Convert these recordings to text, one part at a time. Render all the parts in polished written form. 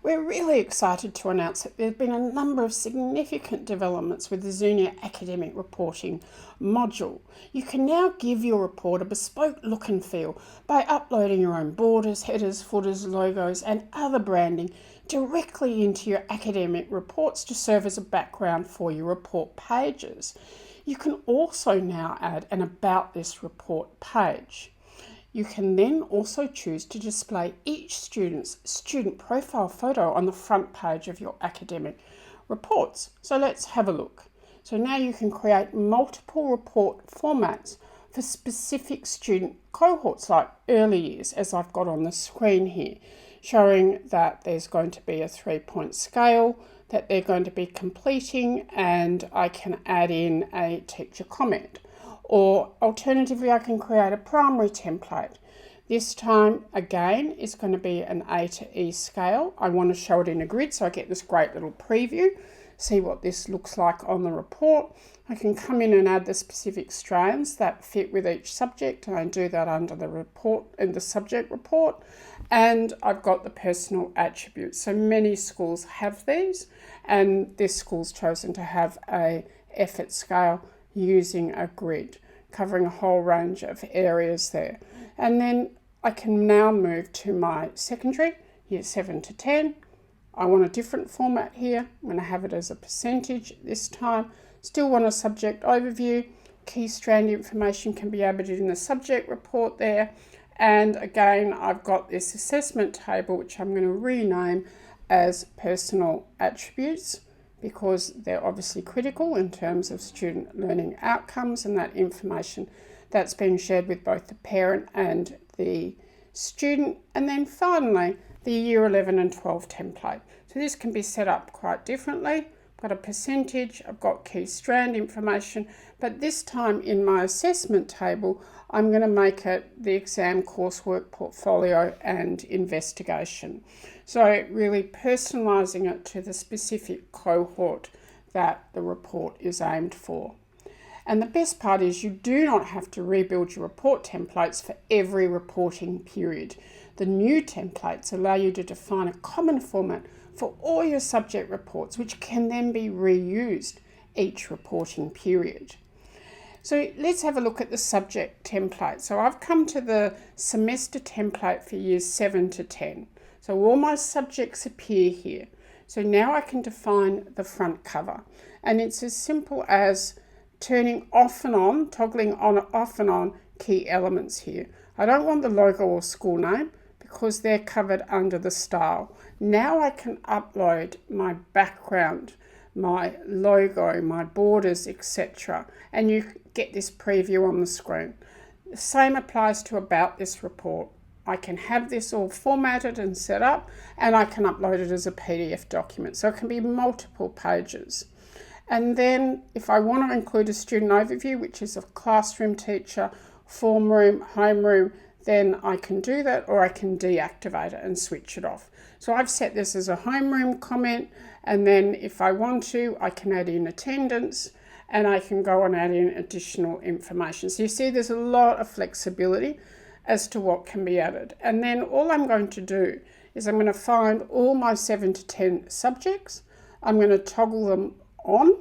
We're really excited to announce that there have been a number of significant developments with the Zunia academic reporting module. You can now give your report a bespoke look and feel by uploading your own borders, headers, footers, logos and other branding directly into your academic reports to serve as a background for your report pages. You can also now add an About This report page. You can then also choose to display each student's student profile photo on the front page of your academic reports. So let's have a look. So now you can create multiple report formats for specific student cohorts like early years, as I've got on the screen here, showing that there's going to be a 3-point scale that they're going to be completing, and I can add in a teacher comment. Or alternatively, I can create a primary template. This time, again, it's going to be an A to E scale. I want to show it in a grid, so I get this great little preview, see what this looks like on the report. I can come in and add the specific strands that fit with each subject, and I do that under the report, in the subject report. And I've got the personal attributes. So many schools have these, and this school's chosen to have a effort scale using a grid, covering a whole range of areas there. And then I can now move to my secondary, year 7 to 10. I want a different format here. I'm going to have it as a percentage this time. Still want a subject overview. Key strand information can be added in the subject report there. And again, I've got this assessment table, which I'm going to rename as personal attributes, because they're obviously critical in terms of student learning outcomes and that information that's being shared with both the parent and the student. And then finally, the year 11 and 12 template. So this can be set up quite differently. I've got a percentage, I've got key strand information, but this time in my assessment table, I'm going to make it the exam coursework portfolio and investigation. So really personalising it to the specific cohort that the report is aimed for. And the best part is you do not have to rebuild your report templates for every reporting period. The new templates allow you to define a common format for all your subject reports, which can then be reused each reporting period. So let's have a look at the subject template. So I've come to the semester template for years 7 to 10. So all my subjects appear here. So now I can define the front cover. And it's as simple as turning off and on, toggling on, off and on key elements here. I don't want the logo or school name because they're covered under the style. Now I can upload my background, my logo, my borders, etc. And you get this preview on the screen. The same applies to About This report. I can have this all formatted and set up, and I can upload it as a PDF document. So it can be multiple pages. And then if I want to include a student overview, which is a classroom teacher, form room, homeroom, then I can do that, or I can deactivate it and switch it off. So I've set this as a homeroom comment, and then if I want to, I can add in attendance, and I can go and add in additional information. So you see there's a lot of flexibility as to what can be added. And then all I'm going to do is I'm going to find all my 7 to 10 subjects. I'm going to toggle them on,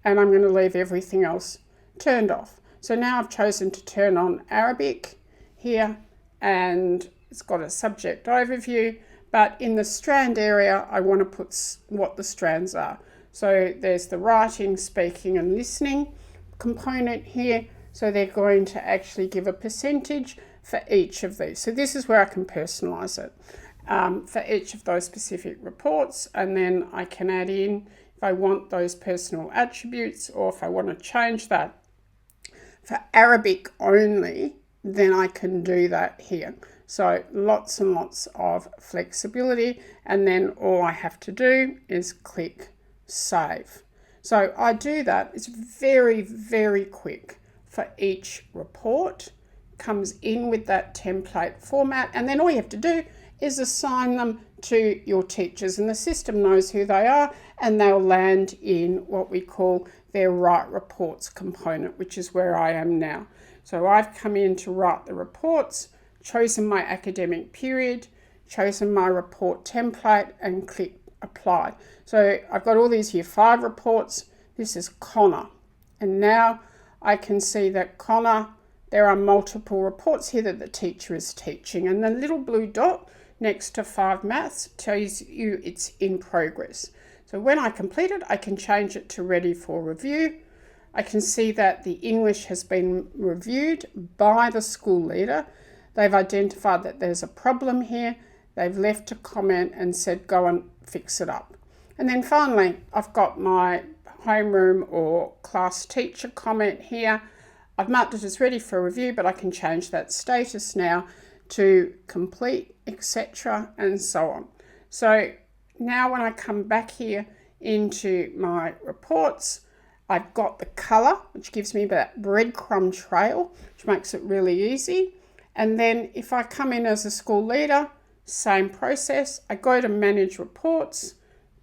and I'm going to leave everything else turned off. So now I've chosen to turn on Arabic here, and it's got a subject overview, but in the strand area, I want to put what the strands are. So there's the writing, speaking, and listening component here. So they're going to actually give a percentage for each of these. So this is where I can personalize it for each of those specific reports. And then I can add in if I want those personal attributes, or if I want to change that for Arabic only, then I can do that here. So lots and lots of flexibility. And then all I have to do is click Save. So I do that. It's very, very quick for each report. Comes in with that template format, and then all you have to do is assign them to your teachers, and the system knows who they are, and they'll land in what we call their Write Reports component, which is where I am now. So I've come in to write the reports, chosen my academic period, chosen my report template and click apply. So I've got all these Year 5 reports. This is Connor. And now I can see that Connor, there are multiple reports here that the teacher is teaching. And the little blue dot next to 5 maths tells you it's in progress. So when I complete it, I can change it to ready for review. I can see that the English has been reviewed by the school leader. They've identified that there's a problem here. They've left a comment and said, go and fix it up. And then finally, I've got my homeroom or class teacher comment here. I've marked it as ready for review, but I can change that status now to complete, etc. and so on. So now when I come back here into my reports, I've got the colour, which gives me that breadcrumb trail, which makes it really easy. And then if I come in as a school leader, same process. I go to manage reports,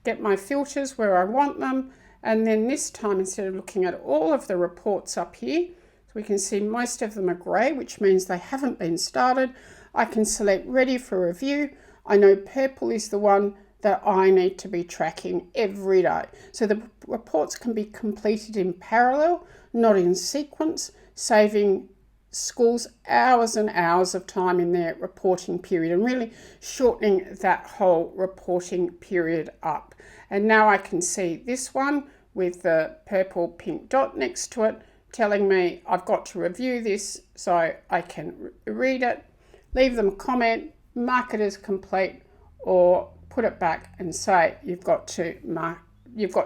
get my filters where I want them. And then this time, instead of looking at all of the reports up here, so we can see most of them are grey, which means they haven't been started. I can select ready for review. I know purple is the one that I need to be tracking every day. So the reports can be completed in parallel, not in sequence, saving schools hours and hours of time in their reporting period and really shortening that whole reporting period up. And now I can see this one with the purple pink dot next to it telling me I've got to review this, so I can read it, leave them a comment, mark it as complete, or put it back and say you've got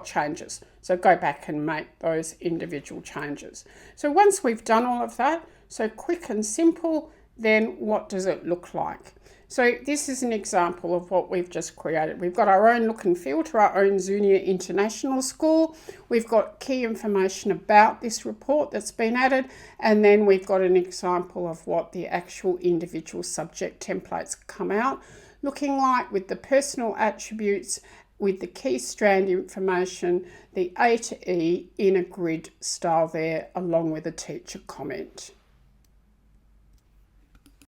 changes. So go back and make those individual changes. So once we've done all of that, so quick and simple, then what does it look like? So this is an example of what we've just created. We've got our own look and feel to our own Zunia International School. We've got key information about this report that's been added, and then we've got an example of what the actual individual subject templates come out looking like, with the personal attributes, with the key strand information, the A to E in a grid style there, along with a teacher comment.